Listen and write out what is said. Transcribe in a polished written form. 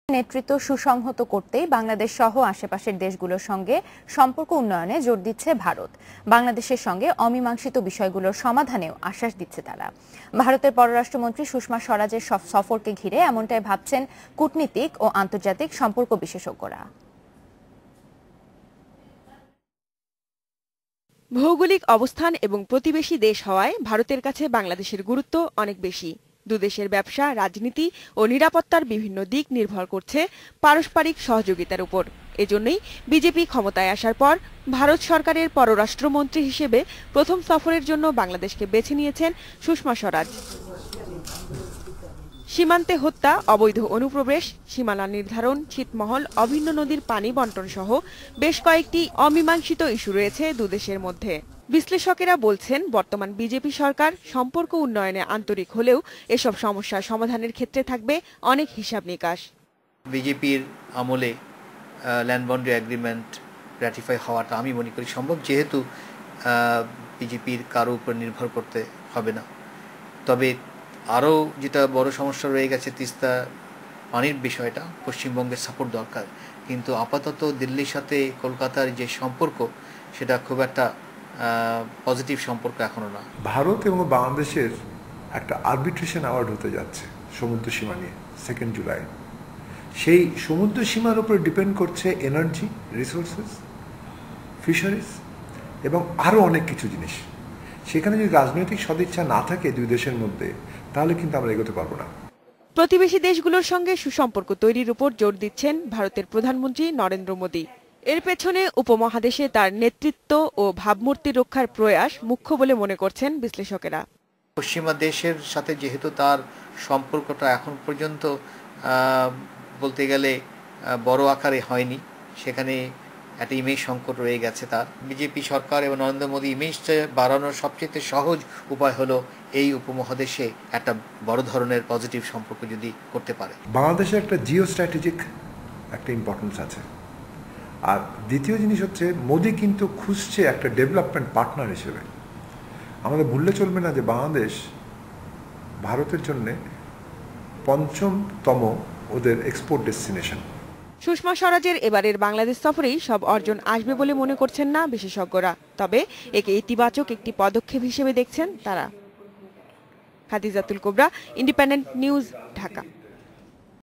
নেতৃত্ব সুসংহত করতেই বাংলাদেশ সহ আশেপাশের দেশগুলোর সঙ্গে সম্পর্ক উন্নয়নে জোর দিচ্ছে ভারত। বাংলাদেশের সঙ্গে অমীমাংসিত বিষয়গুলোর সমাধানেও আশ্বাস দিচ্ছে তারা। ভারতের পররাষ্ট্রমন্ত্রী সুষমা স্বরাজের সফরকে ঘিরে এমনটাই ভাবছেন কূটনীতিক ও আন্তর্জাতিক সম্পর্ক বিশেষজ্ঞরা। ভৌগোলিক অবস্থান এবং প্রতিবেশী দেশ হওয়ায় ভারতের কাছে বাংলাদেশের গুরুত্ব অনেক বেশি। দুদেশের ব্যবসা, রাজনীতি ও নিরাপত্তার বিভিন্ন দিক নির্ভর করছে পারস্পরিক সহযোগিতার উপর। এজন্যই বিজেপি ক্ষমতায় আসার পর ভারত সরকারের পররাষ্ট্রমন্ত্রী হিসেবে প্রথম সফরের জন্য বাংলাদেশকে বেছে নিয়েছেন সুষমা স্বরাজ। সীমান্তে হত্যা, অবৈধ অনুপ্রবেশ, সীমানা নির্ধারণ, ছিটমহল, অভিন্ন নদীর পানি বন্টন সহ বেশ কয়েকটি অমীমাংসিত ইস্যু রয়েছে দুদেশের মধ্যে। বিশ্লেষকেরা বলছেন, বর্তমান বিজেপি সরকার সম্পর্ক উন্নয়নে আন্তরিক হলেও এসব সমস্যার সমাধানের ক্ষেত্রে থাকবে অনেক হিসাব নিকাশ। বিজেপির আমলে ল্যান্ড বাউন্ডারি এগ্রিমেন্ট রাটিফাই হওয়াটা আমি মনে করি সম্ভব, যেহেতু বিজেপির কারো উপর নির্ভর করতে হবে না। তবে আরও যেটা বড় সমস্যা রয়ে গেছে, তিস্তা পানির বিষয়টা, পশ্চিমবঙ্গের সাপোর্ট দরকার। কিন্তু আপাতত দিল্লির সাথে কলকাতার যে সম্পর্ক, সেটা খুব একটা পজিটিভ সম্পর্ক এখনো না। ভারত এবং বাংলাদেশের একটা আরবিট্রেশন অ্যাওয়ার্ড হতে যাচ্ছে সমুদ্র সীমা নিয়ে 2 জুলাই। সেই সমুদ্র সীমার উপরে ডিপেন্ড করছে এনার্জি, রিসোর্সেস, ফিশারিজ এবং আরও অনেক কিছু জিনিস। সেখানে যদি রাজনৈতিক সদিচ্ছা না থাকে দুই দেশের মধ্যে, তাহলে কিন্তু আমরা এগোতে পারবো না। প্রতিবেশী দেশগুলোর সঙ্গে সুসম্পর্ক তৈরির উপর জোর দিচ্ছেন ভারতের প্রধানমন্ত্রী নরেন্দ্র মোদী। এর পেছনে উপমহাদেশে তার নেতৃত্ব ও ভাবমূর্তি রক্ষার প্রয়াস মুখ্য বলে মনে করছেন বিশ্লেষকেরা। পশ্চিমা দেশের সাথে যেহেতু তার সম্পর্কটা এখন পর্যন্ত বলতে গেলে বড় আকারে হয়নি, সেখানে একটা ইমেজ সংকট রয়ে গেছে তার। বিজেপি সরকার এবং নরেন্দ্র মোদী ইমেজটা বাড়ানোর সবচেয়ে সহজ উপায় হলো এই উপমহাদেশে একটা বড় ধরনের পজিটিভ সম্পর্ক যদি করতে পারে। বাংলাদেশে একটা জিও স্ট্র্যাটেজিক একটা ইম্পর্টেন্স আছে। আর দ্বিতীয় জিনিস হচ্ছে, মোদী কিন্তু খুঁজছে একটা ডেভেলপমেন্ট পার্টনার হিসেবে। আমাদের ভুললে চলবে না যে বাংলাদেশ ভারতের জন্য 5ম ওদের এক্সপোর্ট ডেস্টিনেশন। সুষমা স্বরাজের এবারের বাংলাদেশ সফরেই সব অর্জন আসবে বলে মনে করছেন না বিশেষজ্ঞরা। তবে একে ইতিবাচক একটি পদক্ষেপ হিসেবে দেখছেন তারা। খাদিজাতুল কোবরা, ইন্ডিপেন্ডেন্ট নিউজ, ঢাকা।